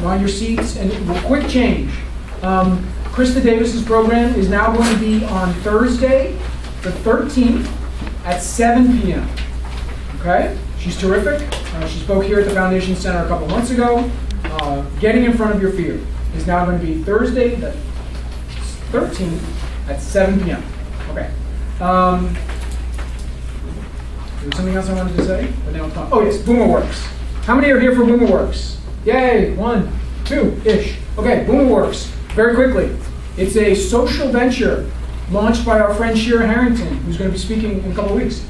on your seats, and quick change. Krista Davis's program is now going to be on Thursday, the 13th at 7 p.m. Okay? She's terrific. She spoke here at the Foundation Center a couple months ago. Getting in front of your fear is now going to be Thursday, the 13th at 7 p.m. Okay. There was something else I wanted to say, but now it's gone. Oh yes, BoomerWorks. How many are here for BoomerWorks? Yay, 1, 2-ish. Okay, BoomerWorks. Very quickly, it's a social venture launched by our friend Shira Harrington, who's going to be speaking in a couple of weeks.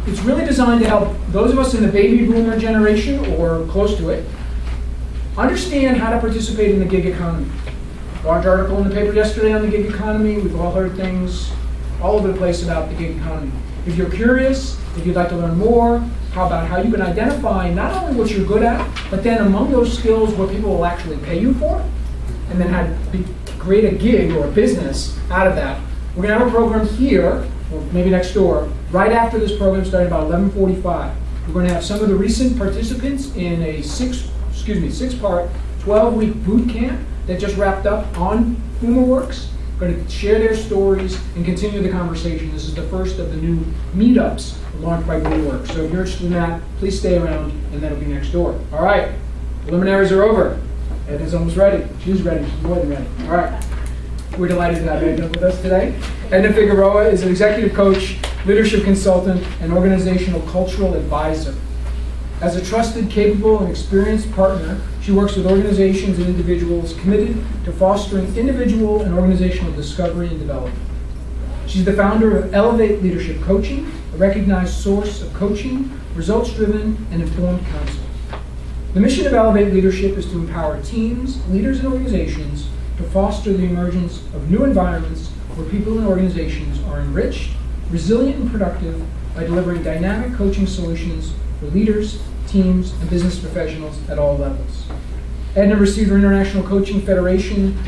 It's really designed to help those of us in the baby boomer generation or close to it understand how to participate in the gig economy. Large article in the paper yesterday on the gig economy. We've all heard things all over the place about the gig economy. If you're curious, if you'd like to learn more, how about how you can identify not only what you're good at, but then among those skills what people will actually pay you for, and then how to create a gig or a business out of that. We're going to have a program here, or maybe next door, right after this program starting about 11:45. We're going to have some of the recent participants in a six-part, 12-week boot camp that just wrapped up on BoomerWorks. Going to share their stories and continue the conversation. This is the first of the new meetups launched by BoomerWorks. So if you're interested in that, please stay around, and that'll be next door. All right, preliminaries are over. Edna's almost ready. She's ready. She's more than ready. All right. We're delighted to have Edna with us today. Edna Figueroa is an executive coach, leadership consultant, and organizational cultural advisor. As a trusted, capable, and experienced partner, she works with organizations and individuals committed to fostering individual and organizational discovery and development. She's the founder of Elevate Leadership Coaching, a recognized source of coaching, results-driven, and informed counsel. The mission of Elevate Leadership is to empower teams, leaders, and organizations to foster the emergence of new environments where people and organizations are enriched, resilient, and productive by delivering dynamic coaching solutions for leaders, teams, and business professionals at all levels. Edna received her International Coaching Federation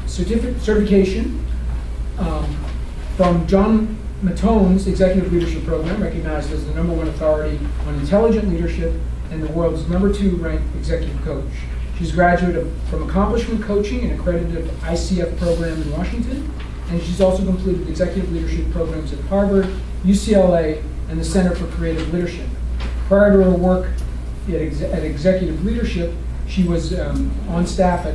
certification from John Matone's Executive Leadership Program, recognized as the #1 authority on intelligent leadership and the world's #2 ranked executive coach. She's a graduate from Accomplishment Coaching, an accredited ICF program in Washington, and she's also completed executive leadership programs at Harvard, UCLA, and the Center for Creative Leadership. Prior to her work at Executive Leadership, she was on staff at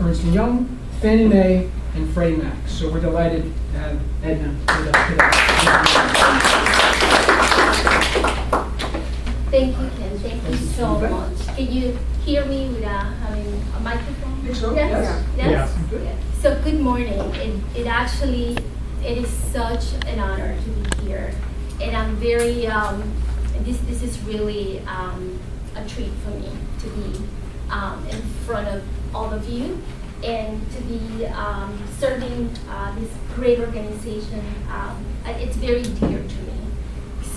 Ernst & Young, Fannie Mae, and Freddie Mac. So we're delighted to have Edna with us today. Thank you, Ken. Thank you so much. Can you hear me without having a microphone? I think so, yes. Yes? Yeah. So good morning. It is such an honor to be here. And I'm very, this is really a treat for me to be in front of all of you and to be serving this great organization. It's very dear to me.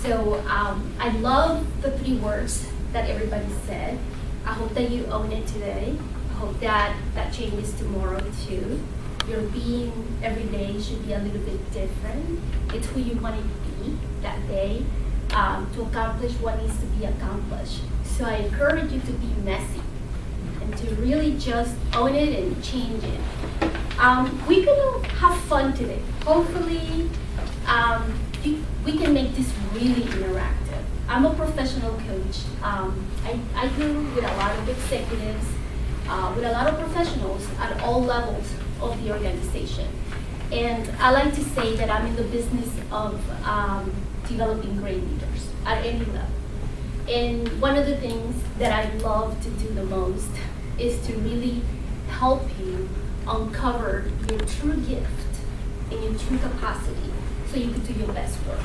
So I love the 3 words that everybody said. I hope that you own it today. I hope that changes tomorrow too. Your being every day should be a little bit different. It's who you want to be that day to accomplish what needs to be accomplished. So I encourage you to be messy and to really just own it and change it. We're gonna have fun today. Hopefully, we can make this really interactive. I'm a professional coach. I do with a lot of executives, with a lot of professionals at all levels of the organization. And I like to say that I'm in the business of developing great leaders at any level. And one of the things that I love to do the most is to really help you uncover your true gift and your true capacity so you can do your best work.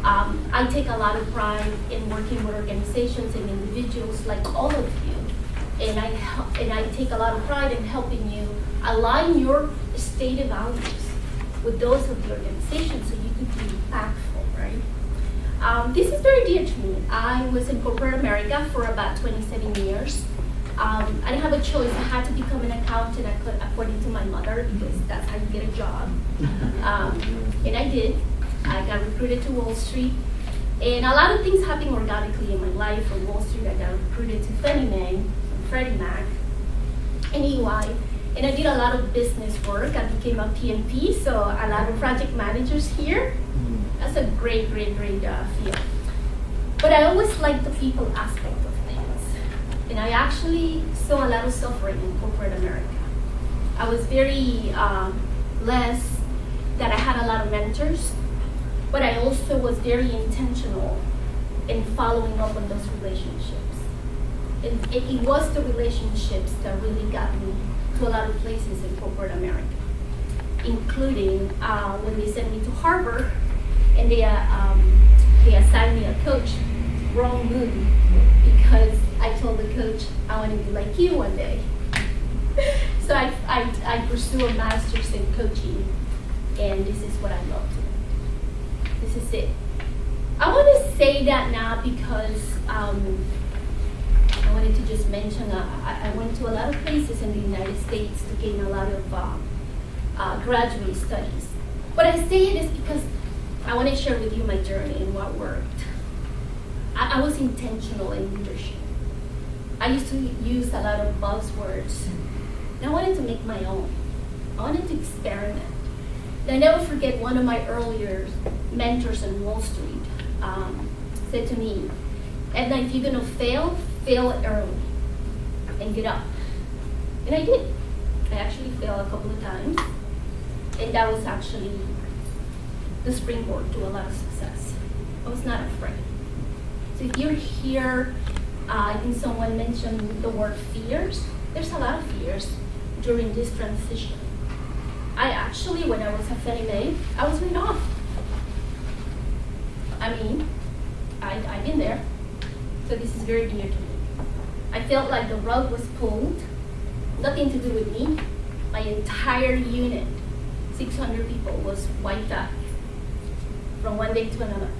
I take a lot of pride in working with organizations and individuals like all of you, and I take a lot of pride in helping you align your stated values with those of the organization so you can be impactful, right? This is very dear to me. I was in corporate America for about 27 years. I didn't have a choice. I had to become an accountant according to my mother because that's how you get a job. And I did. I got recruited to Wall Street. And a lot of things happened organically in my life. From Wall Street, I got recruited to Fannie Mae, Freddie Mac, in EY, and I did a lot of business work. I became a PMP, so a lot of project managers here. That's a great field. But I always liked the people aspect of things. And I actually saw a lot of suffering in corporate America. I was very blessed that I had a lot of mentors, but I also was very intentional in following up on those relationships. And it was the relationships that really got me to a lot of places in corporate America, including when they sent me to Harvard and they assigned me a coach. Wrong move, because I told the coach I want to be like you one day. So I pursue a master's in coaching, and this is what I love to do. This is it. I want to say that now because I wanted to just mention I went to a lot of places in the United States to gain a lot of graduate studies. But I say it is because I want to share with you my journey and what worked. I was intentional in leadership. I used to use a lot of buzzwords. And I wanted to make my own. I wanted to experiment. And I never forget one of my earlier mentors on Wall Street said to me, Edna, if you're going to fail early and get up. And I did. I actually failed a couple of times. And that was actually the springboard to a lot of success. I was not afraid. So if you're here, I think someone mentioned the word fears. There's a lot of fears during this transition. I actually, when I was at Fannie Mae, I was laid off. I mean, I've been there. So this is very dear to me. I felt like the rug was pulled. Nothing to do with me. My entire unit, 600 people, was wiped out from one day to another.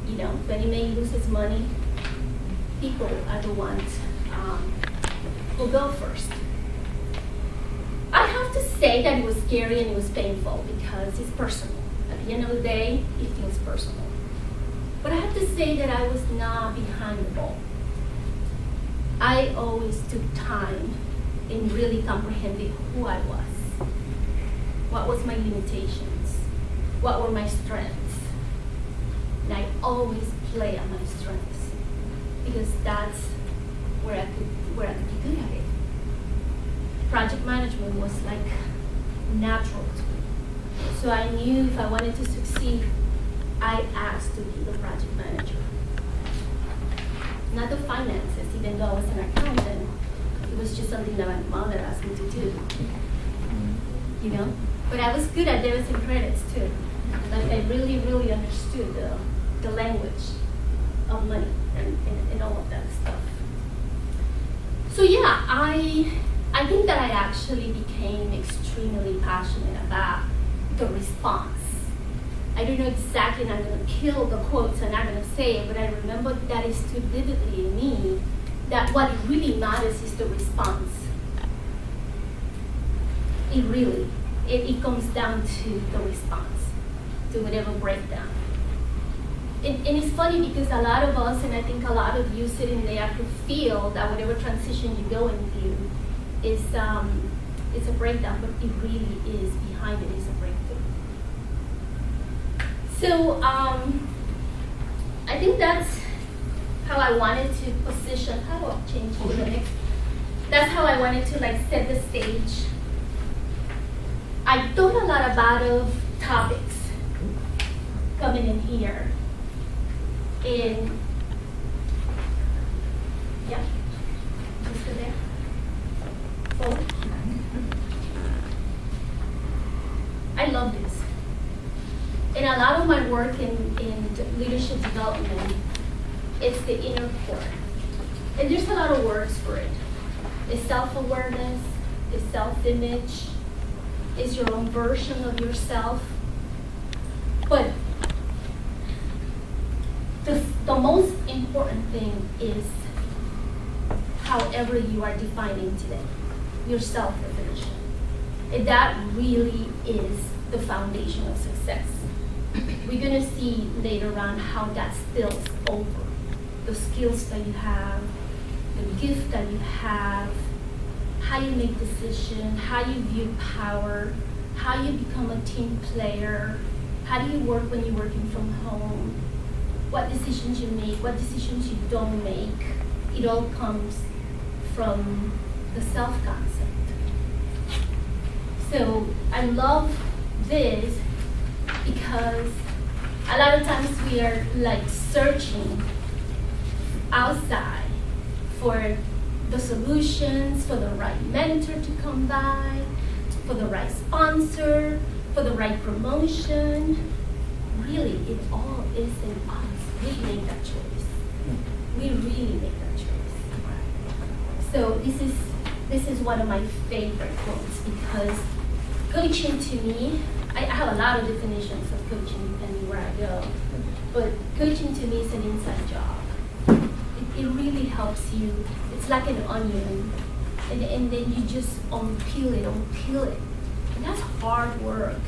You know, Fannie Mae loses money, people are the ones who go first. I have to say that it was scary and it was painful because it's personal. At the end of the day, it feels personal. But I have to say that I was not behind the ball. I always took time in really comprehending who I was. What was my limitations? What were my strengths? And I always play on my strengths because that's where I could be good at it. Project management was like natural to me. So I knew if I wanted to succeed, I asked to be the project manager. Not the finances, even though I was an accountant. It was just something that my mother asked me to do. You know? But I was good at debits and credits too. Like I really understood the language of money and all of that stuff. So yeah, I think that I actually became extremely passionate about the response. I don't know exactly, and I'm going to kill the quotes and I'm going to say it, but I remember that is too vividly in me that what really matters is the response. It comes down to the response, to whatever breakdown. And it's funny because a lot of us, and I think a lot of you sitting there could feel that whatever transition you go into is it's a breakdown, but it really is, behind it is a breakthrough. So I think that's how I wanted to position, how do I change to the next? That's how I wanted to like set the stage. I thought a lot about of topics coming in here. And yeah, just go there. Forward. I love this. And a lot of my work in leadership development, it's the inner core. And there's a lot of words for it. It's self-awareness, it's self-image, it's your own version of yourself. But the most important thing is however you are defining today, your self-definition. And that really is the foundation of success. We're going to see later on how that spills over. The skills that you have, the gift that you have, how you make decisions, how you view power, how you become a team player, how do you work when you're working from home, what decisions you make, what decisions you don't make. It all comes from the self-concept. So I love this because a lot of times we are like searching outside for the solutions, for the right mentor to come by, for the right sponsor, for the right promotion. Really, it all is in us. We make that choice. We really make that choice. So this is one of my favorite quotes because coaching to me, I have a lot of definitions of coaching depending where I go, but coaching to me is an inside job. It really helps you. It's like an onion, and then you just unpeel it. And that's hard work.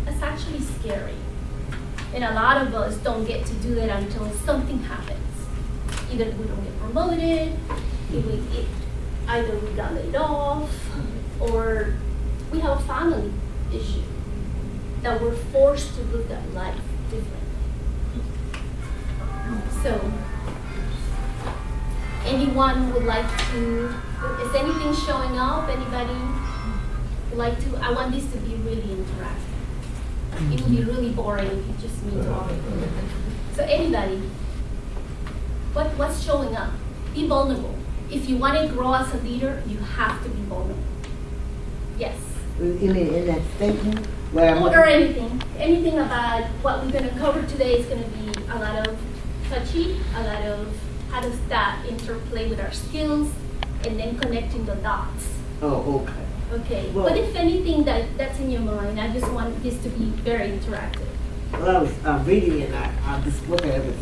That's actually scary. And a lot of us don't get to do that until something happens. Either we don't get promoted, either we got laid off, or we have a family issue that we're forced to look at life differently. So, anyone would like to, is anything showing up? Anybody would like to? I want this to be really interactive. It would be really boring if it's just me talking. So anybody, what's showing up? Be vulnerable. If you want to grow as a leader, you have to be vulnerable. Yes. You mean in that statement? Or anything about what we're going to cover today is going to be a lot of touchy, a lot of how does that interplay with our skills, and then connecting the dots. Oh, okay. Okay, Well, but if anything that's in your mind, I just want this to be very interactive. Well, I was reading and I this book and it was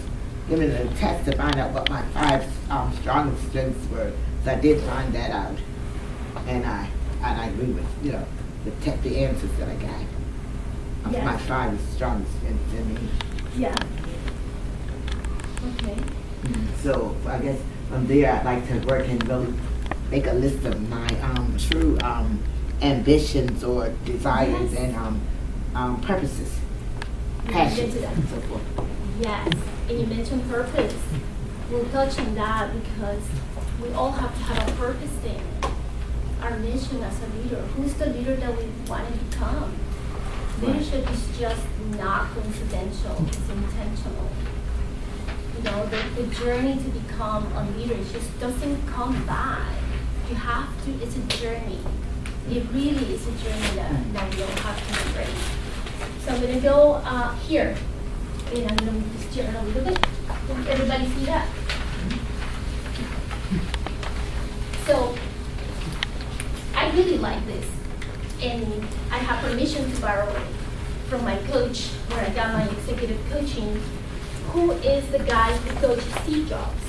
giving a test to find out what my 5 strongest strengths were. So I did find that out, and I agree with the answers that I got. Yeah. My 5 strongest strengths in me. Yeah. Okay. So I guess from there I'd like to work and really make a list of my true ambitions or desires Yes. and purposes, We'll get passions, to that. and so forth. Yes, and you mentioned purpose. We'll touch on that because we all have to have a purpose statement. Our mission as a leader. Who's the leader that we want to become? Right. Leadership is just not coincidental, it's intentional. You know, the journey to become a leader just doesn't come by. You have to, it's a journey. It really is a journey that we all have to embrace. So I'm going to go here, and I'm going to move this chair a little bit. Can everybody see that? So I really like this, and I have permission to borrow it from my coach, where I got my executive coaching, who is the guy who coached Steve Jobs.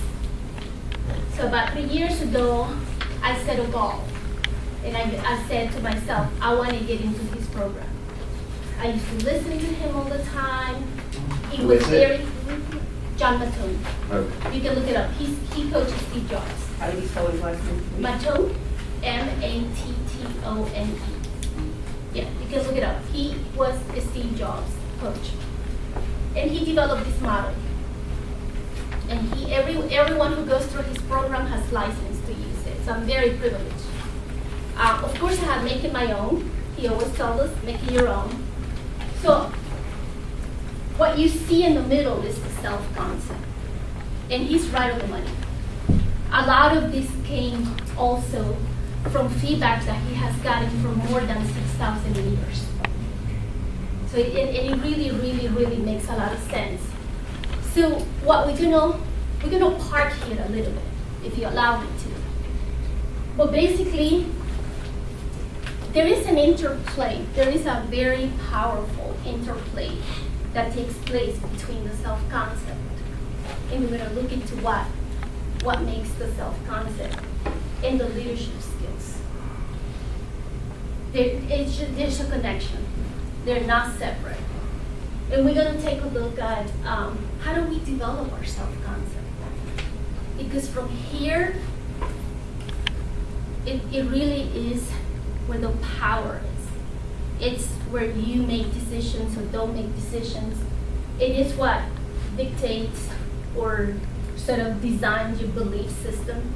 So about 3 years ago, I set a goal, and I said to myself, I want to get into his program. I used to listen to him all the time. He Who was is it? very, John Matone. Okay. You can look it up. He coaches Steve Jobs. How do you spell his last name? Matone, Matone. Yeah, you can look it up. He was a Steve Jobs coach, and he developed this model. And everyone who goes through his program has license to use it. So I'm very privileged. Of course, I have make it my own. He always tells us, make it your own. So what you see in the middle is the self-concept. And he's right on the money. A lot of this came also from feedback that he has gotten from more than 6,000 leaders. So it really makes a lot of sense. So what we're gonna park here a little bit, if you allow me to. But basically, there is an interplay. There is a very powerful interplay that takes place between the self-concept, and we're gonna look into what makes the self-concept and the leadership skills. There's a connection. They're not separate. And we're going to take a look at how do we develop our self-concept. Because from here, it really is where the power is. It's where you make decisions or don't make decisions. It is what dictates or sort of designs your belief system.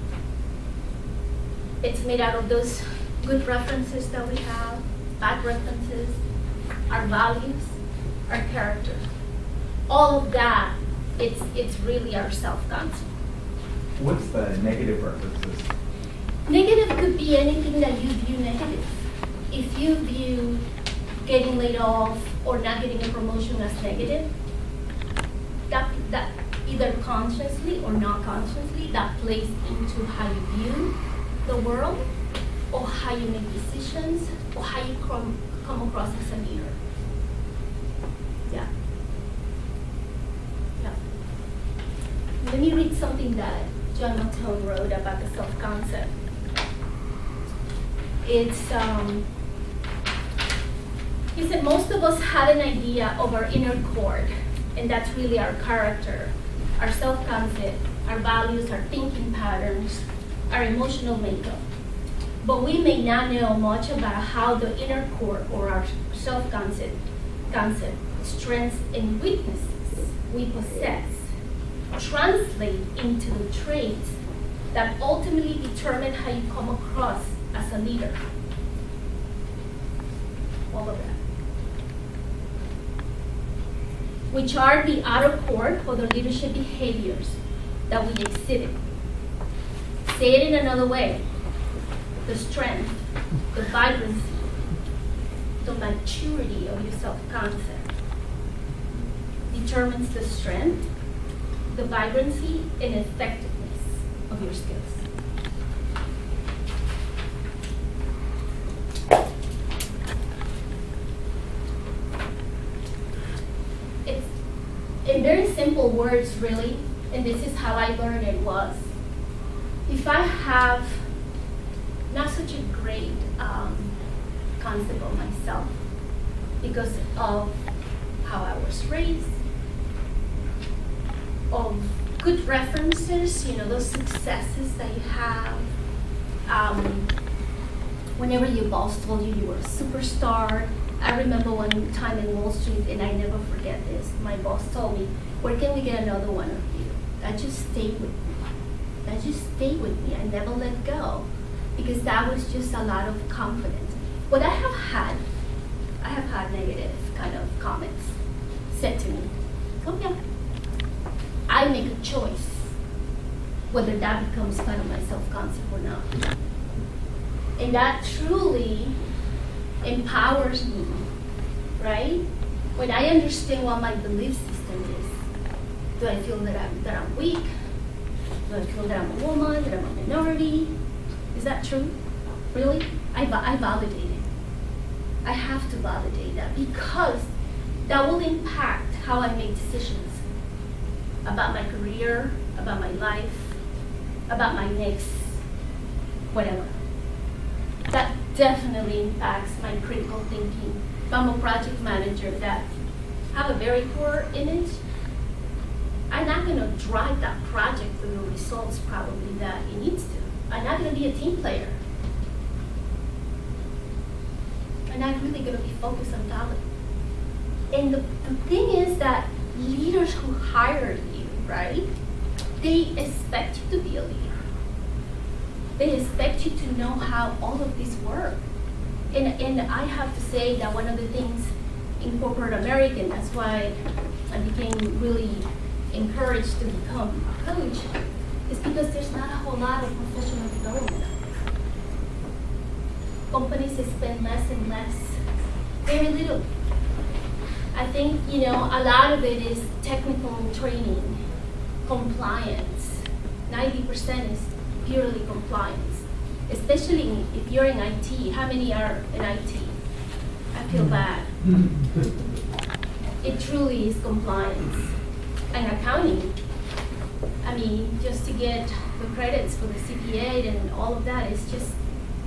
It's made out of those good references that we have, bad references, our values, our character. All of that, it's really our self-concept. What's the negative references? Negative could be anything that you view negative. If you view getting laid off or not getting a promotion as negative, that either consciously or not consciously, that plays into how you view the world, or how you make decisions, or how you come across as a leader. Yeah. Yeah. Let me read something that John Malone wrote about the self-concept. It's, he said, most of us have an idea of our inner core, and that's really our character, our self-concept, our values, our thinking patterns, our emotional makeup. But we may not know much about how the inner core or our self-concept, strengths and weaknesses we possess translate into the traits that ultimately determine how you come across as a leader. All of that. Which are the outer core for the leadership behaviors that we exhibit. Say it in another way. The strength, the vibrancy, the maturity of your self-concept determines the strength, the vibrancy, and effectiveness of your skills. It's in very simple words, really, and this is how I learned it was, if I have not such a great concept of myself because of how I was raised, of good references, those successes that you have. Whenever your boss told you were a superstar. I remember one time in Wall Street, and I never forget this, my boss told me, where can we get another one of you? That just stayed with me. That just stayed with me. I never let go. Because that was just a lot of confidence. But I have had negative kind of comments said to me. Oh yeah, I make a choice whether that becomes part of my self-concept or not. And that truly empowers me, right? When I understand what my belief system is, do I feel that I'm weak? Do I feel that I'm a woman, that I'm a minority? Is that true? Really? I validate it. I have to validate that because that will impact how I make decisions about my career, about my life, about my next whatever. That definitely impacts my critical thinking. If I'm a project manager that have a very poor image, I'm not going to drive that project to the results probably that it needs to. I'm not going to be a team player. I'm not really going to be focused on talent. And the thing is that leaders who hire you, right, they expect you to be a leader. They expect you to know how all of this works. And I have to say that one of the things in corporate America, and that's why I became really encouraged to become a coach, is because there's not a whole lot of professional development out there. Companies spend less and less, very little. I think, a lot of it is technical training, compliance. 90% is purely compliance, especially if you're in IT. How many are in IT? I feel bad. It truly is compliance. And accounting. I mean, just to get the credits for the CPA and all of that, is just,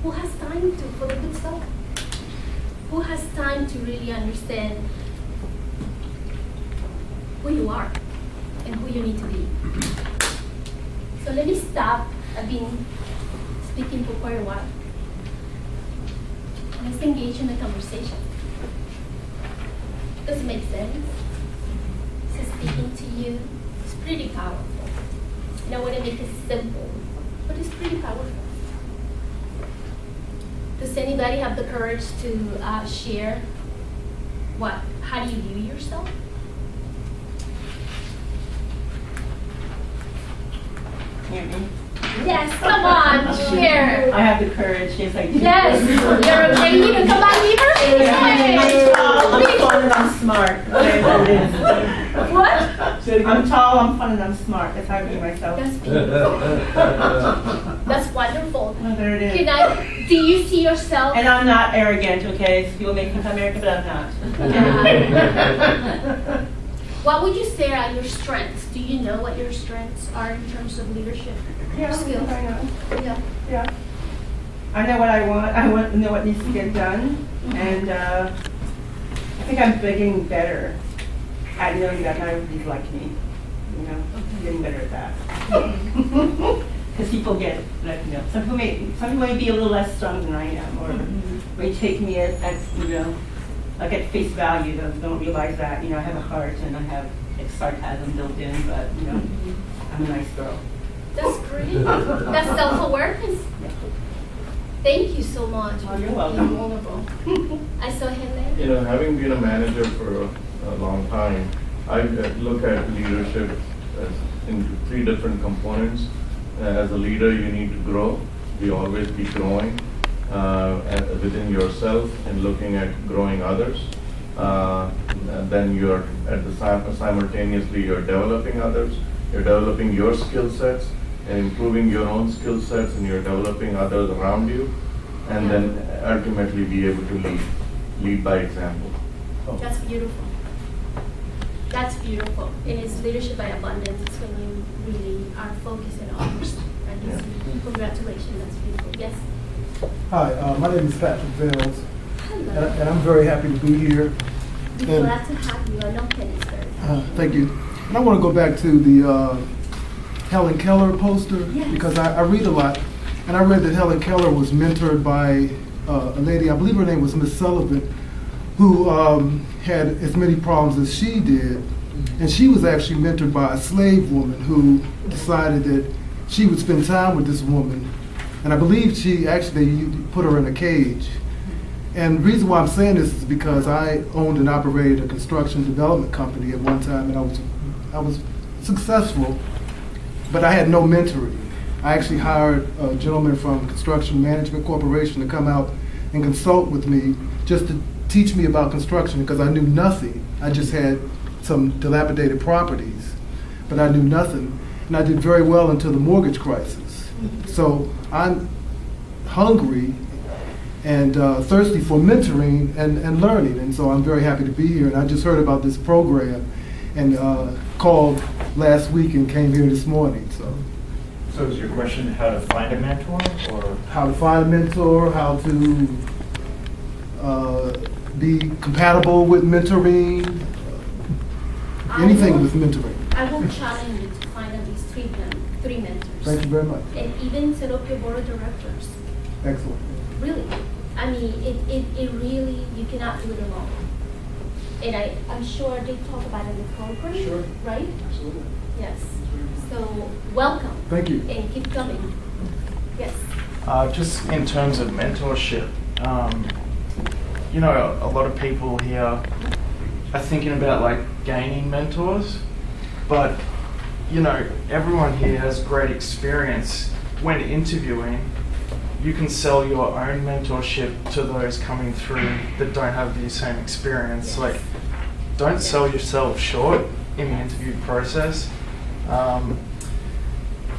who has time for the good stuff? Who has time to really understand who you are and who you need to be? So let me stop. I've been speaking for quite a while. Let's engage in the conversation. Does it make sense? So speaking to you, it's pretty powerful. And I want to make it simple, but it's pretty powerful. Does anybody have the courage to share how do you view yourself? Hear me? Yes, come on, share. I have the courage, yes I do. Yes, you're okay. You can come back here. I'm fun and I'm smart. Okay, that it is. What? I'm tall, I'm fun, and I'm smart. That's how I view myself. That's beautiful. That's wonderful. Oh, there it is. Do you see yourself? And I'm not arrogant, okay? So people make me I'm arrogant, but I'm not. What would you say are your strengths? Do you know what your strengths are in terms of leadership skills? I know. Yeah. Yeah. I know what I want. I want to know what needs to get done. And I think I'm getting better at knowing that not everybody's like me. You know, I'm getting better at that. Because people get, like, you know, some people may be a little less strong than I am, or may take me as you know, like at face value. Don't realize that, you know, I have a heart and I have sarcasm built in, but you know, I'm a nice girl. That's great. That's self-awareness. Yeah. Thank you so much. Oh, you're for welcome. being vulnerable. I saw him You know, having been a manager for a long time, I look at leadership as into three different components. As a leader, you need to grow. You always be growing within yourself and looking at growing others. And then you're simultaneously you're developing others. You're developing your skill sets and improving your own skill sets, and you're developing others around you, and then ultimately be able to lead by example. That's beautiful. That's beautiful. And it's leadership by abundance. It's when you really are focusing on others. And congratulations, that's beautiful. Yes? Hi, my name is Patrick Vales, Hello. and I'm very happy to be here. We're glad to have you. I know Kennisburg. Thank you. And I want to go back to the Helen Keller poster, Yes. because I read a lot, and I read that Helen Keller was mentored by a lady, I believe her name was Miss Sullivan, who had as many problems as she did, and she was actually mentored by a slave woman who decided that she would spend time with this woman, and I believe she actually put her in a cage. And the reason why I'm saying this is because I owned and operated a construction development company at one time, and I was successful, but I had no mentoring. I actually hired a gentleman from Construction Management Corporation to come out and consult with me just to teach me about construction, because I knew nothing. I just had some dilapidated properties, but I knew nothing. And I did very well until the mortgage crisis. So I'm hungry and thirsty for mentoring and learning. And so I'm very happy to be here. And I just heard about this program and called last week and came here this morning. So is your question how to find a mentor, or? How to find a mentor, how to be compatible with mentoring, anything with mentoring. I will challenge you to find at least three mentors. Thank you very much. And even set up your board of directors. Excellent. Really. I mean, it really, you cannot do it alone. And I'm sure they talk about it in the program, Sure. right? Absolutely. Yes. So, welcome. Thank you. And keep coming. Yes. Just in terms of mentorship, you know, a lot of people here are thinking about like gaining mentors, but you know, everyone here has great experience. When interviewing, you can sell your own mentorship to those coming through that don't have the same experience. Yes. Like, don't sell yourself short in the interview process.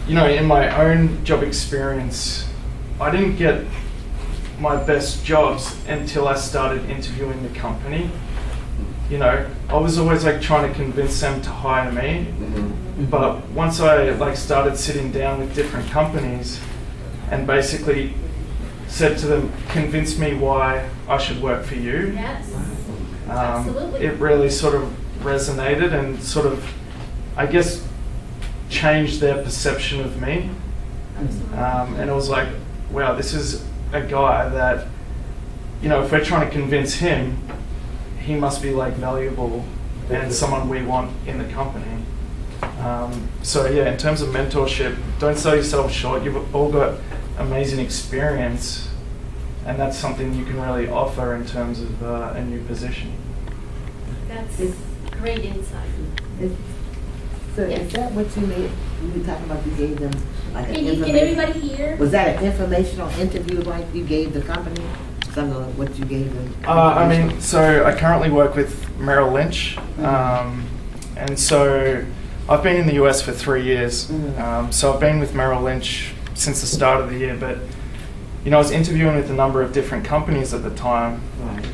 You know, in my own job experience, I didn't get my best jobs until I started interviewing the company. You know, I was always like trying to convince them to hire me, but once I like started sitting down with different companies and basically said to them, convince me why I should work for you. Yes. Absolutely. It really sort of resonated and sort of, I guess, changed their perception of me. Absolutely. And it was like, wow, this is a guy that you know, if we're trying to convince him, he must be like valuable and someone we want in the company. So yeah, in terms of mentorship, don't sell yourself short. You've all got amazing experience, and that's something you can really offer in terms of a new position. That's great insight. So Yes. is that what you made, you were talking about you gave them like an Can information? everybody hear? Was that an informational interview like you gave the company? Some of what you gave them? I mean, so I currently work with Merrill Lynch, and so I've been in the US for 3 years. So I've been with Merrill Lynch since the start of the year, but you know, I was interviewing with a number of different companies at the time. Right.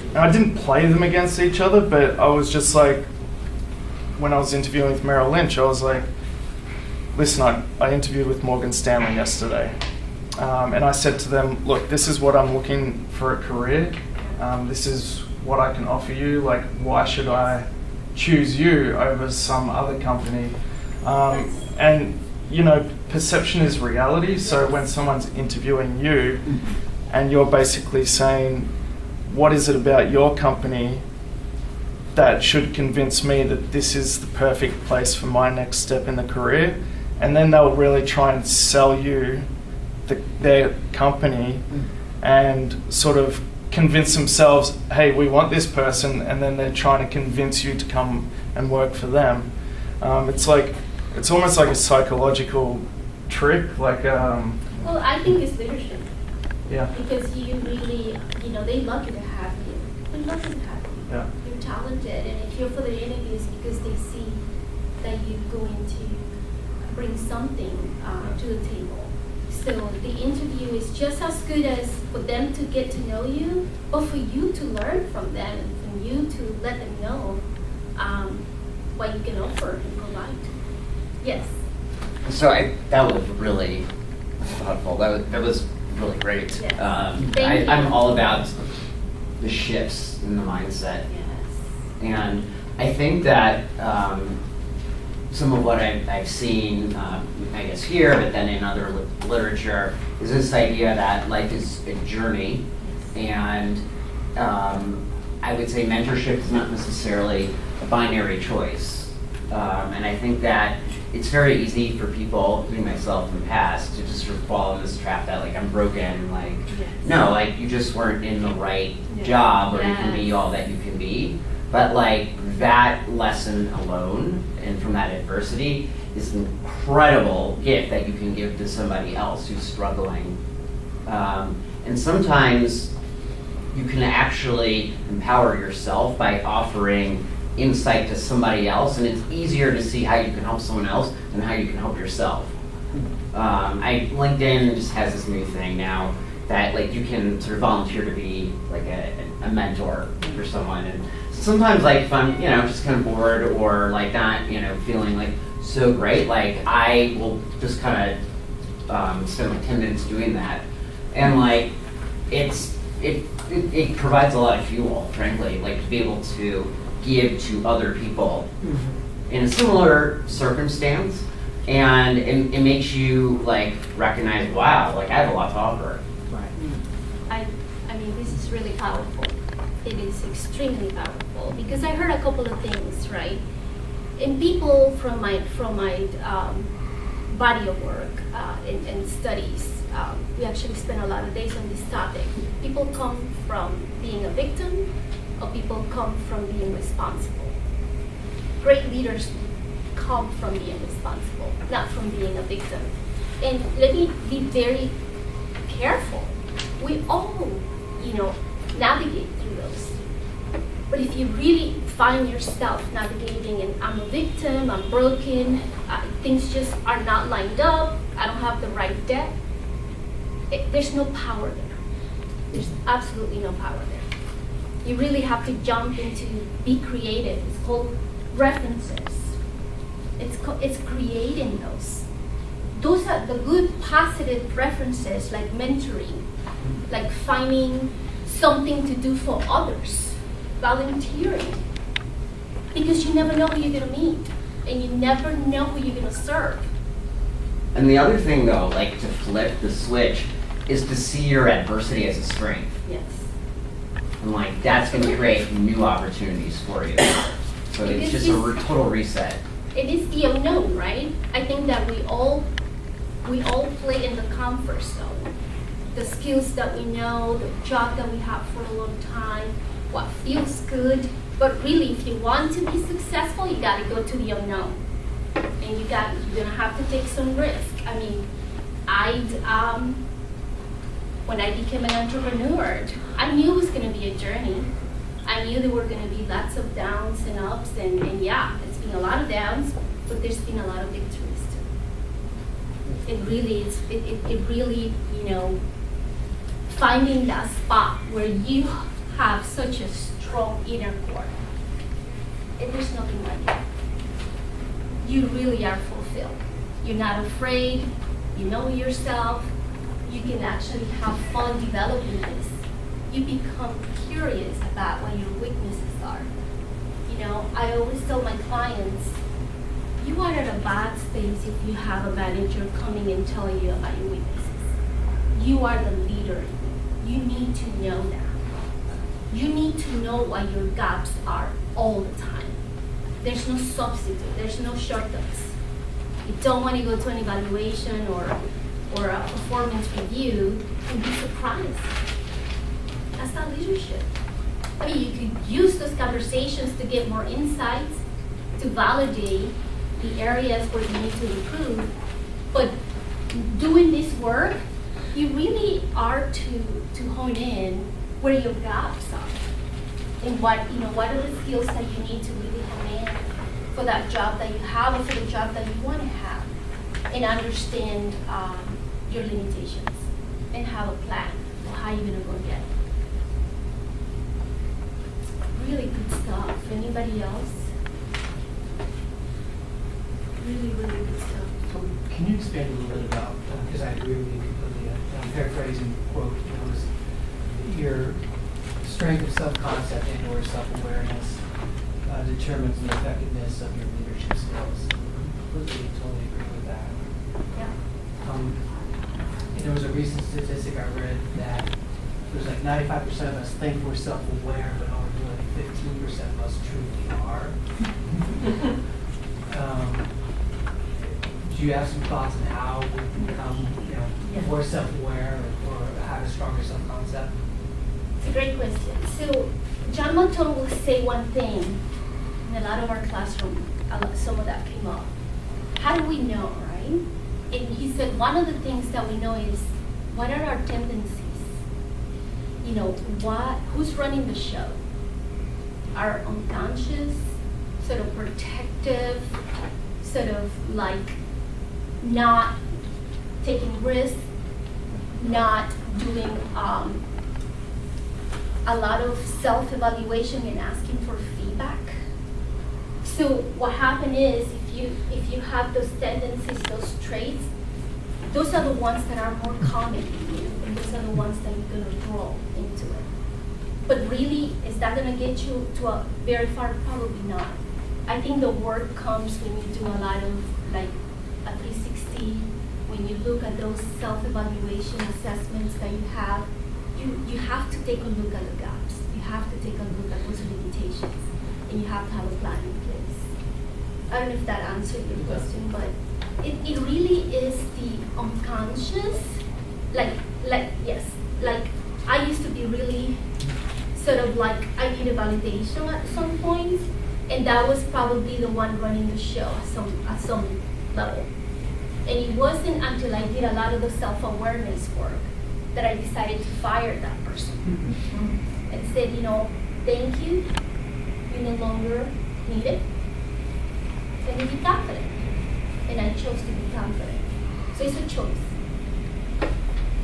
And I didn't play them against each other, but I was just like, when I was interviewing with Merrill Lynch, I was like, listen, I interviewed with Morgan Stanley yesterday. And I said to them, look, this is what I'm looking for a career. This is what I can offer you. Like, why should I choose you over some other company? And, you know, perception is reality. So when someone's interviewing you and you're basically saying, what is it about your company that should convince me that this is the perfect place for my next step in the career? And then they'll really try and sell you their company and sort of convince themselves, hey, we want this person, and then they're trying to convince you to come and work for them. It's almost like a psychological trick. Like, Well, I think it's leadership. yeah, Because you really, you know, they lucky to have you. They're lucky to have you. yeah. You're talented, and if you're for the interviews because they see that you're going to bring something to the table. So the interview is just as good as for them to get to know you, but for you to learn from them and for you to let them know what you can offer and provide. Yes. So that was really thoughtful. That was really great. Yes. Thank you. I'm all about the shifts in the mindset. Yes. And I think that some of what I've seen, I guess here, but then in other literature, is this idea that life is a journey, and I would say mentorship is not necessarily a binary choice. And I think that it's very easy for people, including myself in the past, to just sort of fall in this trap that like I'm broken, like no, like you just weren't in the right job, or you can be all that you can be. But like that lesson alone, and from that adversity, is an incredible gift that you can give to somebody else who's struggling. And sometimes you can actually empower yourself by offering insight to somebody else, and it's easier to see how you can help someone else than how you can help yourself. LinkedIn just has this new thing now that like you can sort of volunteer to be like a mentor for someone, and sometimes like if I'm just kind of bored or like not feeling like so great, like I will just kind of spend like 10 minutes doing that, and like it provides a lot of fuel, frankly, like to be able to give to other people in a similar circumstance, and it makes you like recognize, wow, like I have a lot to offer. I mean, this is really powerful. It is extremely powerful because I heard a couple of things, right? And people from my body of work and studies, we actually spend a lot of days on this topic. People come from being a victim, or people come from being responsible. Great leaders come from being responsible, not from being a victim. And let me be very careful. We all, navigate through those. But if you really find yourself navigating and I'm a victim, I'm broken, things just are not lined up, I don't have the right debt, there's no power there. There's absolutely no power there. You really have to jump into, be creative. It's called references. It's creating those. Those are the good positive references, like mentoring, like finding something to do for others, volunteering. Because you never know who you're gonna meet, and you never know who you're gonna serve. And the other thing though, like to flip the switch, is to see your adversity as a strength. Yes. And like, that's gonna create new opportunities for you. So it's just a total reset. It is the unknown, right? I think that we all play in the comfort zone. The skills that we know, the job that we have for a long time, what feels good. But really, if you want to be successful, you gotta go to the unknown. And you're gonna have to take some risk. I mean, when I became an entrepreneur, I knew it was gonna be a journey. I knew there were gonna be lots of downs and ups, and yeah, it's been a lot of downs, but there's been a lot of victories too. It really is, it really, you know, finding that spot where you have such a strong inner core. And there's nothing like it. You really are fulfilled. You're not afraid, you know yourself, you can actually have fun developing this. You become curious about what your weaknesses are. You know, I always tell my clients, you are at a bad space if you have a manager coming and telling you about your weaknesses. You are the leader. You need to know that. You need to know what your gaps are all the time. There's no substitute. There's no shortcuts. You don't want to go to an evaluation or a performance review and be surprised. That's not leadership. I mean, you could use those conversations to get more insights, to validate the areas where you need to improve. But doing this work, you really are to hone in where your gaps are and what are the skills that you need to really hone in for that job that you have or for the job that you want to have, and understand your limitations and have a plan for how you're going to go get it. Really good stuff. Anybody else? Really, really good stuff. So can you expand a little bit about, because I agree with you completely, I'm paraphrasing the quote, was your strength of self-concept and or self-awareness determines the effectiveness of your leadership skills. Completely, totally agree with that. Yeah. And there was a recent statistic I read that there's like 95% of us think we're self-aware, but only 15% of us truly are. Do you have some thoughts on how we become, more self-aware or have a stronger self-concept? It's a great question. So John Montone will say one thing in a lot of our classroom. Some of that came up. How do we know, right? And he said one of the things that we know is what are our tendencies? You know, who's running the show? Our unconscious, sort of protective, sort of like not taking risks, not doing a lot of self-evaluation and asking for feedback. So what happened is if you have those tendencies, those traits, those are the ones that are more common in you, and those are the ones that you're going to draw into it. But really, is that going to get you to a very far? Probably not. I think the work comes when you do a lot of like a 360, when you look at those self-evaluation assessments that you have to take a look at the gaps. You have to take a look at those limitations, and you have to have a plan in place. I don't know if that answered your question, but it really is the unconscious, yes, like I used to be really sort of like I needed validation at some point, and that was probably the one running the show at some level. And it wasn't until I did a lot of the self-awareness work that I decided to fire that person and said, thank you, you no longer need it, and be confident. And I chose to be confident. So it's a choice.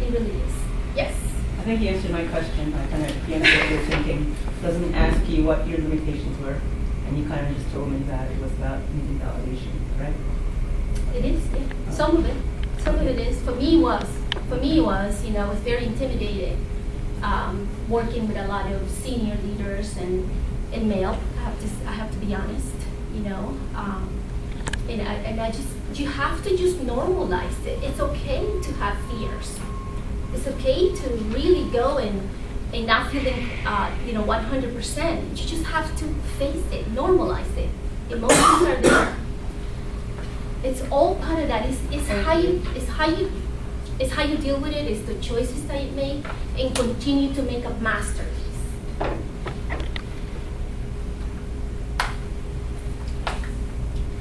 It really is. Yes? I think you answered my question by kind of being what you're thinking. Doesn't ask you what your limitations were, and you kind of just told me that it was about needing validation, right? It is, yeah. Some of it is. For me, it was, I was very intimidated working with a lot of senior leaders and male. I have to be honest, and I just, you have to just normalize it. It's okay to have fears. It's okay to really go and and not feeling, 100%. You just have to face it, normalize it. Emotions are there. It's all part of that. It's how you deal with it. It's the choices that you make, and continue to make a masterpiece.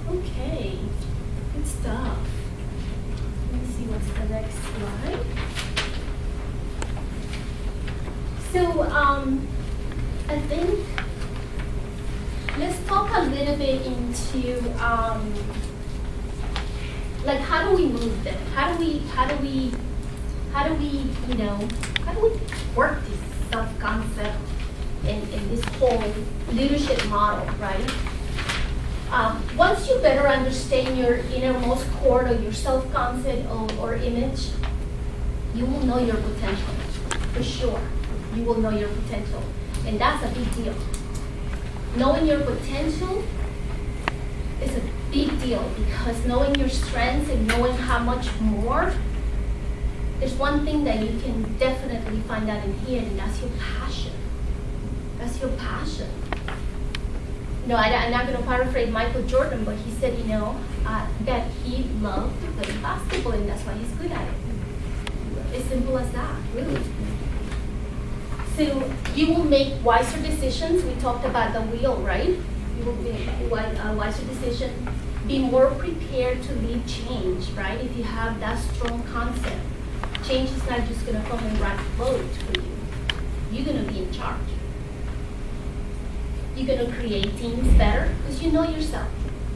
Okay, good stuff. Let me see what's the next slide. So, I think let's talk a little bit into like how do we move them? How do we work this self-concept and this whole leadership model, right? Once you better understand your innermost core of your self-concept or image, you will know your potential, for sure. You will know your potential, and that's a big deal. Knowing your potential is a big deal, because knowing your strengths and knowing how much more, there's one thing that you can definitely find out in here, and that's your passion. That's your passion. I'm not going to paraphrase Michael Jordan, but he said, that he loved to play basketball, and that's why he's good at it. As simple as that, really. So you will make wiser decisions. We talked about the wheel, right? You will make a wiser decision. Be more prepared to lead change, right? If you have that strong concept, change is not just going to come and rock the boat for you. You're going to be in charge. You're going to create teams better because you know yourself.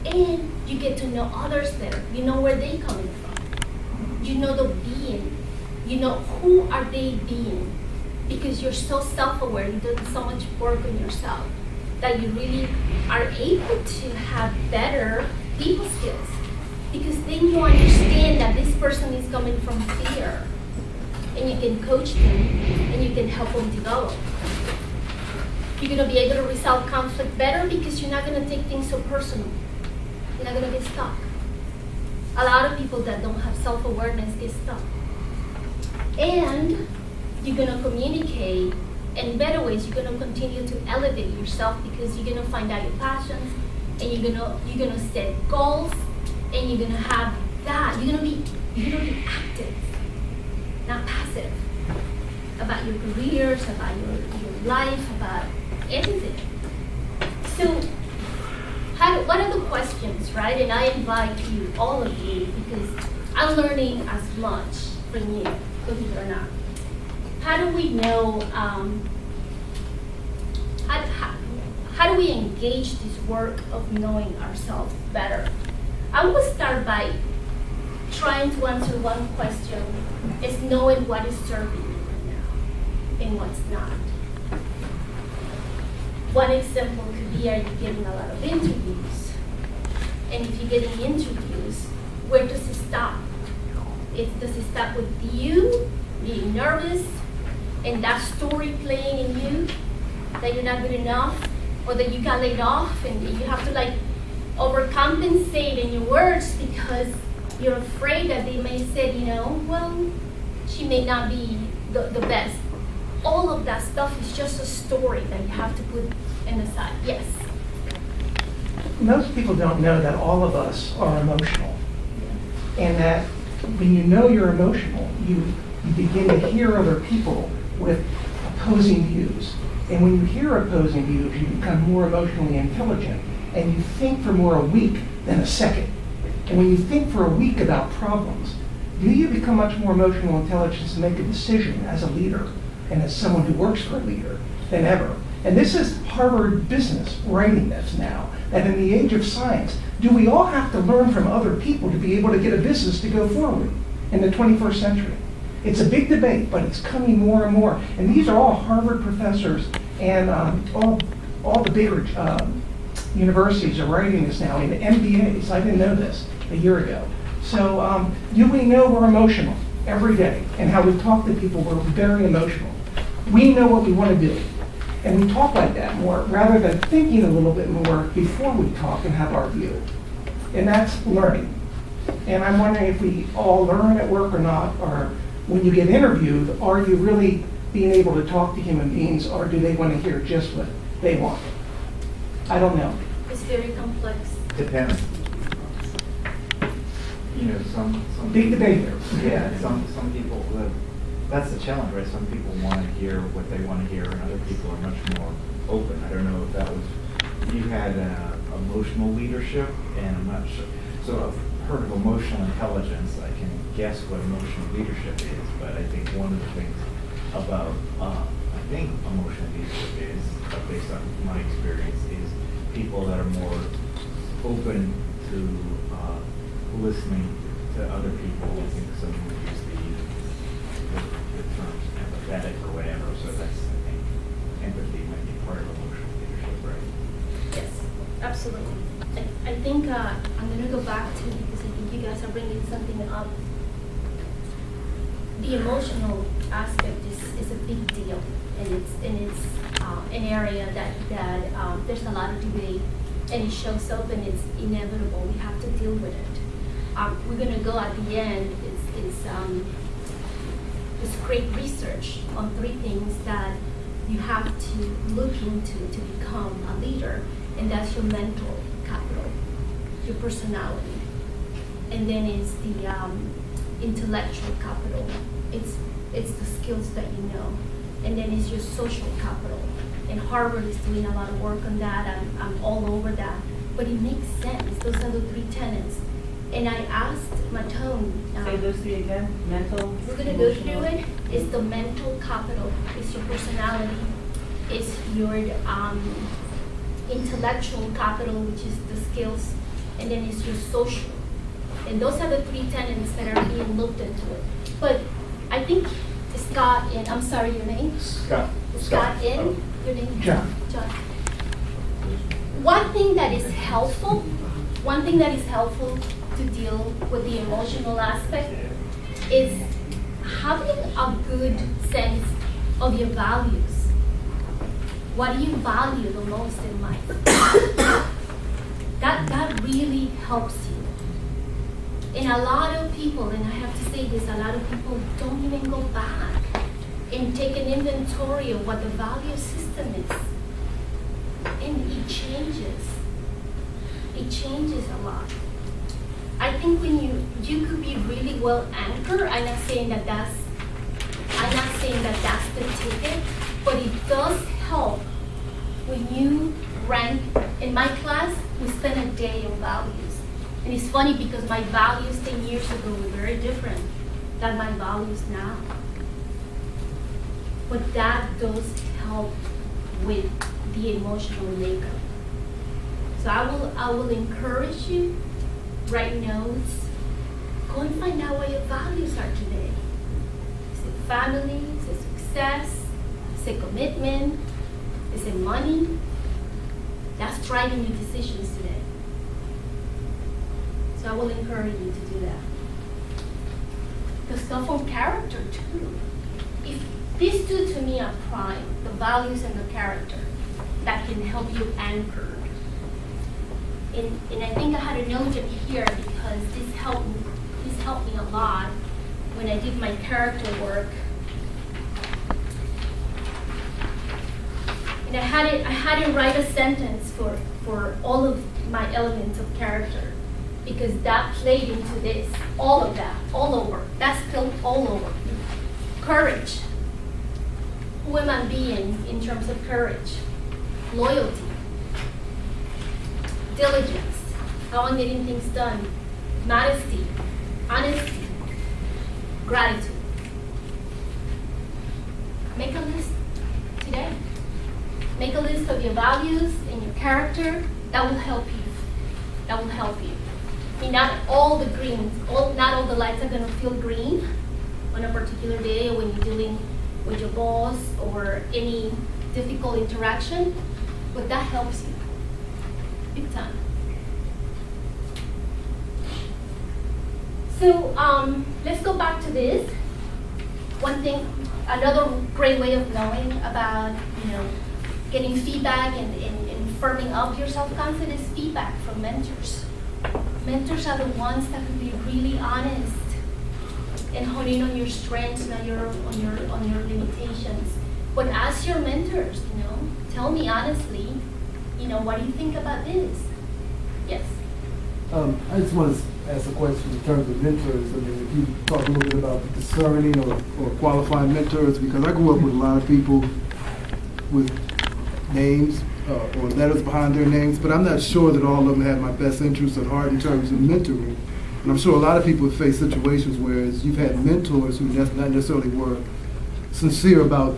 And you get to know others better. You know where they're coming from. You know the being. You know who are they being. Because you're so self-aware, you've done so much work on yourself, that you really are able to have better people skills. Because then you understand that this person is coming from fear. And you can coach them, and you can help them develop. You're going to be able to resolve conflict better because you're not going to take things so personal. You're not going to get stuck. A lot of people that don't have self-awareness get stuck. And you're going to communicate in better ways. You're going to continue to elevate yourself because you're going to find out your passions, and you're going to set goals, and you're going to have that. You're going to be active, not passive, about your careers, about your life, about everything. So, what are the questions, right? And I invite you, all of you, because I'm learning as much from you, believe it or not. How do we know, how do we engage this work of knowing ourselves better? I will start by trying to answer one question, is knowing what is serving you right now and what's not. One example could be, are you getting a lot of interviews? And if you're getting interviews, where does it stop? Does it stop with you being nervous and that story playing in you, that you're not good enough, or that you got laid off and you have to overcompensate in your words because you're afraid that they may say, well, she may not be the best. All of that stuff is just a story that you have to put in the side. Yes? Most people don't know that all of us are emotional. And that when you know you're emotional, you begin to hear other people with opposing views. And when you hear opposing views, you become more emotionally intelligent. And you think for more a week than a second. And when you think for a week about problems, do you become much more emotional intelligence to make a decision as a leader and as someone who works for a leader than ever? And this is Harvard Business writing this now, that in the age of science, do we all have to learn from other people to be able to get a business to go forward in the 21st century? It's a big debate, but it's coming more and more. And these are all Harvard professors and all the bigger universities are writing this now in MBAs. I didn't know this a year ago. So do we know we're emotional every day? And how we talk to people, we're very emotional. We know what we want to do. And we talk like that more, rather than thinking a little bit more before we talk and have our view. And that's learning. And I'm wondering if we all learn at work or not, or when you get interviewed, are you really being able to talk to human beings, or do they want to hear just what they want? I don't know. It's very complex. Depends. You know, some Big people- debate. Yeah, some people, that's the challenge, right? Some people want to hear what they want to hear, and other people are much more open. I don't know if that was, you had emotional leadership, and I'm not sure. So I've heard of emotional intelligence. I can guess what emotional leadership is, but I think one of the things about, I think emotional leadership is, based on my experience, is people that are more open to listening to other people. I think someone would use the terms empathetic or whatever, so that's, I think, empathy might be part of emotional leadership, right? Yes, absolutely. I think I'm going to go back to, because I think you guys are bringing something up. The emotional aspect is a big deal, and it's an area that there's a lot of debate, and it shows up, and it's inevitable. We have to deal with it. We're going to go at the end is great research on 3 things that you have to look into to become a leader, and that's your mental capital, your personality, and then it's the intellectual capital. It's the skills that you know, and then it's your social capital. And Harvard is doing a lot of work on that. I'm all over that, but it makes sense. Those are the 3 tenets. And I asked Matone. Say those 3 again. Mental. We're going to go through it. It's the mental capital. It's your personality. It's your intellectual capital, which is the skills. And then it's your social. And those are the 3 tenets that are being looked into it. But I think Scott and, I'm sorry, your name? Scott. Scott in? Your name? John. One thing that is helpful to deal with the emotional aspect is having a good sense of your values. What do you value the most in life? That really helps you. And a lot of people, and I have to say this, a lot of people don't even go back and take an inventory of what the value system is. And it changes. It changes a lot. I think when you could be really well anchored, I'm not saying that that's the ticket, but it does help when you rank. In my class, we spend a day on values. And it's funny because my values 10 years ago were very different than my values now. But that does help with the emotional makeup. So I will encourage you, write notes, go and find out what your values are today. Is it family? Is it success? Is it commitment? Is it money? That's driving your decisions today. So I will encourage you to do that. The stuff on character too. If these 2 to me are prime, the values and the character, that can help you anchor. And I think I had a note of here because this helped me a lot when I did my character work. And I had to write a sentence for all of my elements of character, because that played into this, all of that, all over. That's spilled all over. Courage. Who am I being in terms of courage? Loyalty. Diligence. How I'm getting things done. Modesty. Honesty. Gratitude. Make a list today. Make a list of your values and your character. That will help you. That will help you. I mean, not all the greens, not all the lights are going to feel green on a particular day, or when you're dealing with your boss or any difficult interaction, but that helps you big time. So let's go back to this. One thing, another great way of knowing about, getting feedback and firming up your self-confidence is feedback from mentors. Mentors are the ones that can be really honest and hone in on your strengths and on your limitations. But ask your mentors, tell me honestly, what do you think about this? Yes. I just want to ask a question in terms of mentors. I mean, if you talk a little bit about discerning or qualifying mentors, because I grew up with a lot of people with names or letters behind their names, but I'm not sure that all of them had my best interests at heart in terms of mentoring. And I'm sure a lot of people face situations where you've had mentors who not necessarily were sincere about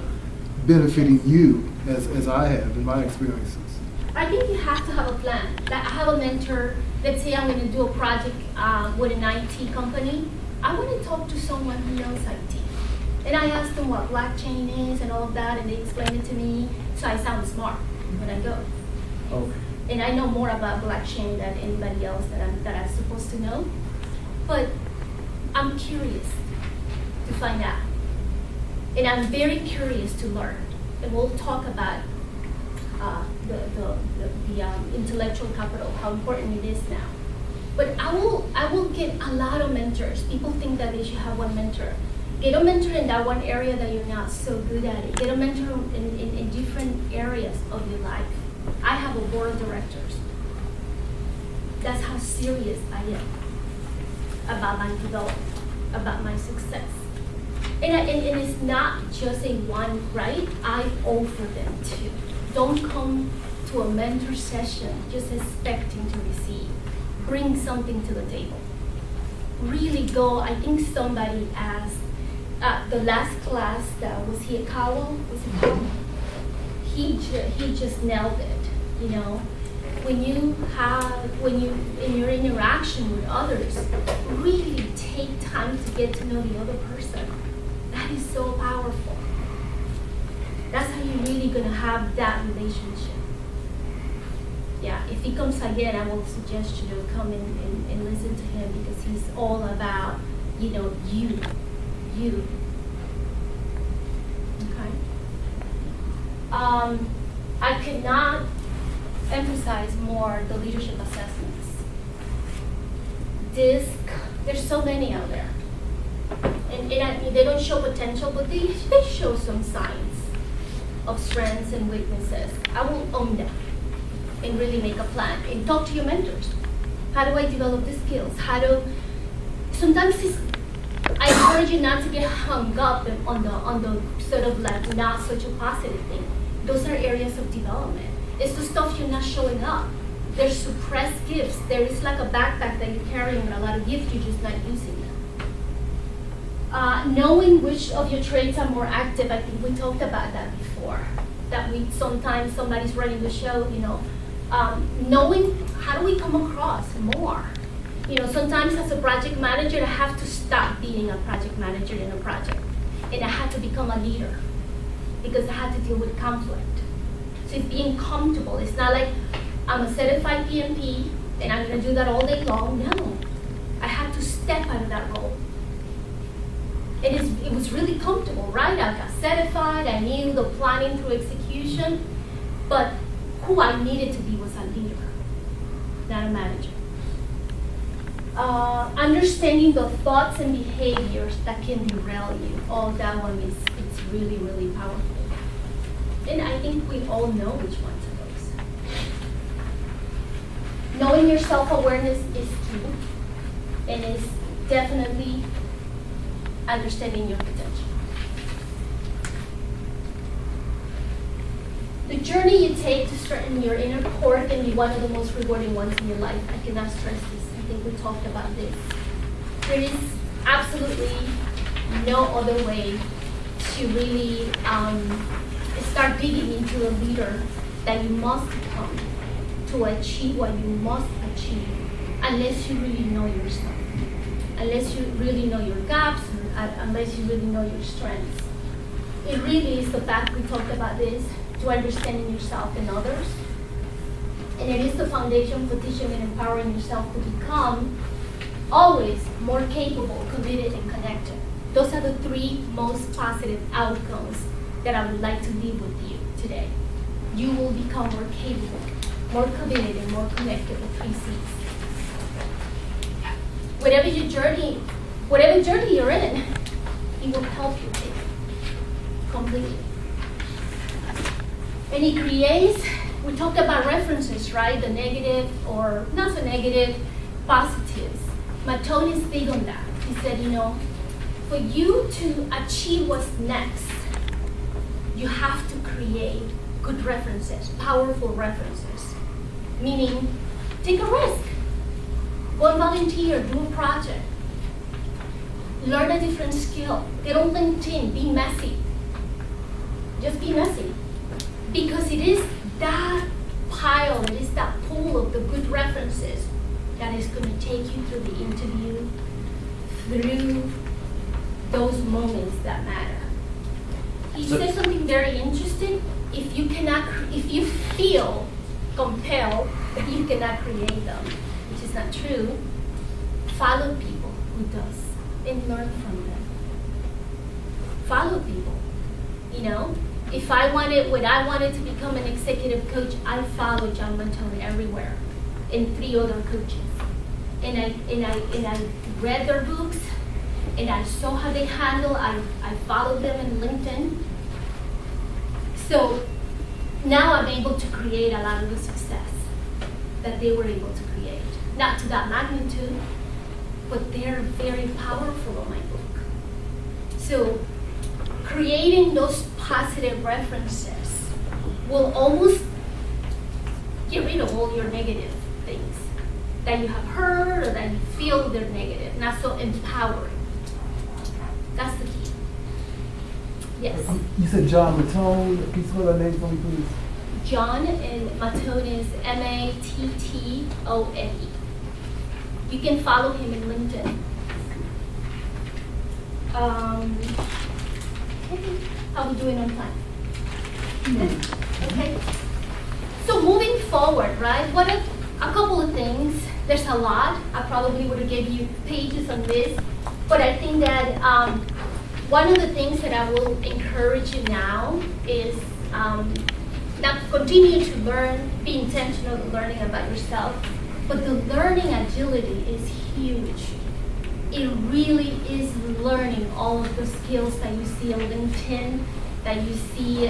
benefiting you, as I have in my experiences. I think you have to have a plan. Like I have a mentor, let's say I'm going to do a project with an IT company. I want to talk to someone who knows IT. And I ask them what blockchain is and all of that, and they explain it to me, so I sound smart when I go. Okay. And I know more about blockchain than anybody else that I'm supposed to know. But I'm curious to find out. And I'm very curious to learn. And we'll talk about the intellectual capital, how important it is now. But I will get a lot of mentors. People think that they should have one mentor. Get a mentor in that one area that you're not so good at it. Get a mentor in different areas of your life. I have a board of directors. That's how serious I am about my development, about my success. And it's not just a one, right? I offer them too. Don't come to a mentor session just expecting to receive. Bring something to the table. Really go. I think somebody asked, the last class that was he at Cowell? Was it Cowell? He just nailed it, When you in your interaction with others, really take time to get to know the other person. That is so powerful. That's how you're really gonna have that relationship. Yeah, if he comes again, I will suggest you to come and listen to him, because he's all about, you. Okay? I could not emphasize more the leadership assessments. There's so many out there. And they don't show potential, but they show some signs of strengths and weaknesses. I will own them and really make a plan and talk to your mentors. How do I develop the skills? Sometimes I encourage you not to get hung up on the sort of like not such a positive thing. Those are areas of development. It's the stuff you're not showing up. There's suppressed gifts. There is like a backpack that you're carrying with a lot of gifts, you're just not using them. Knowing which of your traits are more active, I think we talked about that before. That sometimes somebody's running the show, knowing how do we come across more. Sometimes as a project manager, I have to stop being a project manager in a project. And I had to become a leader because I had to deal with conflict. So it's being comfortable. It's not like I'm a certified PMP and I'm going to do that all day long. No, I had to step out of that role. It was really comfortable, right? I got certified, I knew the planning through execution, but who I needed to be was a leader, not a manager. Understanding the thoughts and behaviors that can derail you. Oh, that one it's really, really powerful. And I think we all know which ones are those. Knowing your self-awareness is key, and is definitely understanding your potential. The journey you take to strengthen your inner core can be one of the most rewarding ones in your life. I cannot stress this. I think we talked about this. There is absolutely no other way to really start digging into the leader that you must become to achieve what you must achieve, unless you really know yourself, unless you really know your gaps, unless you really know your strengths. It really is the fact, we talked about this, to understanding yourself and others. And it is the foundation for teaching and empowering yourself to become always more capable, committed, and connected. Those are the three most positive outcomes that I would like to leave with you today. You will become more capable, more committed, and more connected with 3 C's. Whatever your journey whatever journey you're in, it will help you take completely. And he creates, we talked about references, right? The negative or not so negative, positives. Matone is big on that. He said, you know, for you to achieve what's next, you have to create good references, powerful references. Meaning, take a risk. Go and volunteer, do a project. Learn a different skill. Get on LinkedIn, be messy. Just be messy. Because it is that pile, it is that pool of the good references that is going to take you through the interview, through those moments that matter. He said something very interesting. If you feel compelled that you cannot create them, which is not true, follow people who does and learn from them. Follow people. You know, if when I wanted to become an executive coach, I followed John Montone everywhere, and 3 other coaches, and I read their books, and I saw how they handle. I followed them in LinkedIn. So now I'm able to create a lot of the success that they were able to create. Not to that magnitude, but they're very powerful on my book. So creating those positive references will almost get rid of all your negative things that you have heard or that you feel they're negative, not so empowering. That's the key. Yes. You said John Matone. Can you spell that name for me, please? John, and Matone is Mattone. You can follow him in LinkedIn. How are we doing on time? Okay. So moving forward, right? What a couple of things. There's a lot. I probably would have given you pages on this, but I think that one of the things that I will encourage you now is not continue to learn, be intentional in learning about yourself, but the learning agility is huge. It really is learning all of the skills that you see on LinkedIn, that you see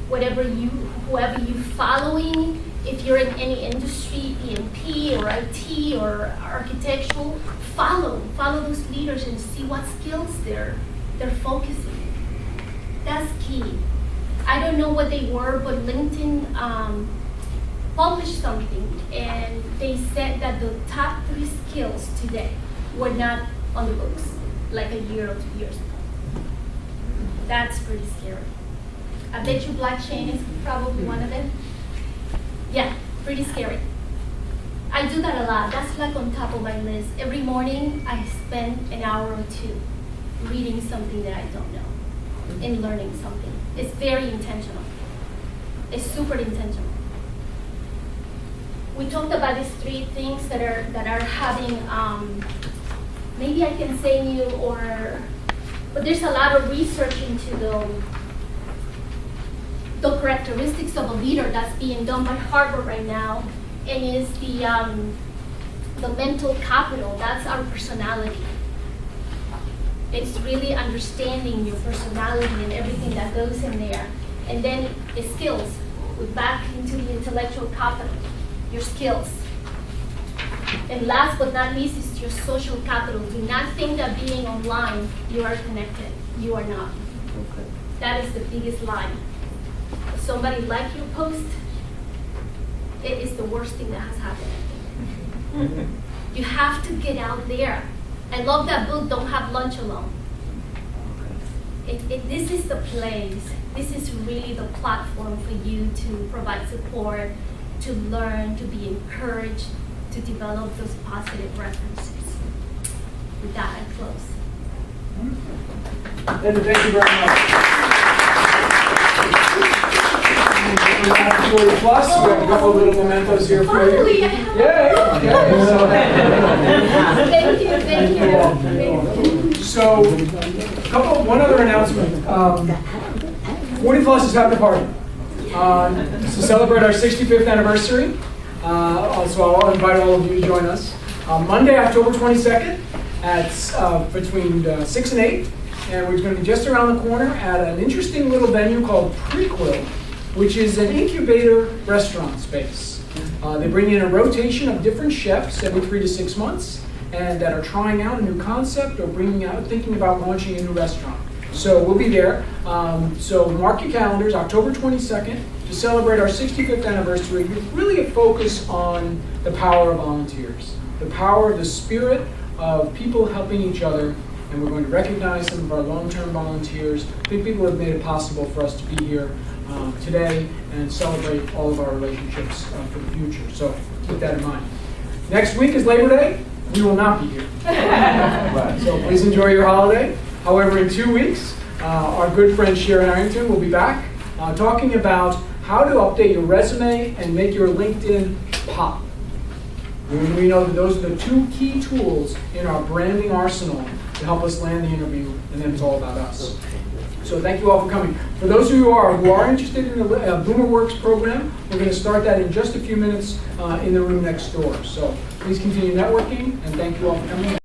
whoever you following. If you're in any industry, EMP or IT or architectural, follow those leaders and see what skills they're focusing. That's key. I don't know what they were, but LinkedIn published something, and they said that the top 3 skills today were not on the books like a year or 2 years ago. That's pretty scary. I bet you blockchain is probably one of them. Yeah, pretty scary. I do that a lot. That's like on top of my list. Every morning I spend an hour or 2 reading something that I don't know and learning something. It's very intentional. It's super intentional. We talked about these 3 things that are having, maybe I can say new but there's a lot of research into the characteristics of a leader that's being done by Harvard right now, and is the mental capital. That's our personality. It's really understanding your personality and everything that goes in there. And then the skills. We're back into the intellectual capital, your skills. And last but not least is your social capital. Do not think that being online, you are connected. You are not. Okay. That is the biggest lie. If somebody likes your post, it is the worst thing that has happened. You have to get out there. I love that book, Don't Have Lunch Alone. This is the place. This is really the platform for you to provide support, to learn, to be encouraged, to develop those positive references. With that, I close. Edna, thank you very much. 40 plus, we have a couple little mementos here for you. Finally, I have Thank you. So, one other announcement. 40 plus is having a party to celebrate our 65th anniversary. So I'll invite all of you to join us. Monday, October 22nd at between 6 and 8. And we're going to be just around the corner at an interesting little venue called Prequel, which is an incubator restaurant space. They bring in a rotation of different chefs every 3 to 6 months, and that are trying out a new concept or thinking about launching a new restaurant. So we'll be there. So mark your calendars, October 22nd, to celebrate our 65th anniversary with really a focus on the power of volunteers, the power of the spirit of people helping each other. And we're going to recognize some of our long-term volunteers, big people who have made it possible for us to be here today and celebrate all of our relationships for the future. So keep that in mind. Next week is Labor Day. We will not be here. So please enjoy your holiday. However, in 2 weeks, our good friend Sharon Arrington will be back talking about how to update your resume and make your LinkedIn pop. We know that those are the 2 key tools in our branding arsenal to help us land the interview, and then it's all about us. So thank you all for coming. For those of you who are interested in the BoomerWorks program, we're going to start that in just a few minutes in the room next door. So please continue networking, and thank you all for coming.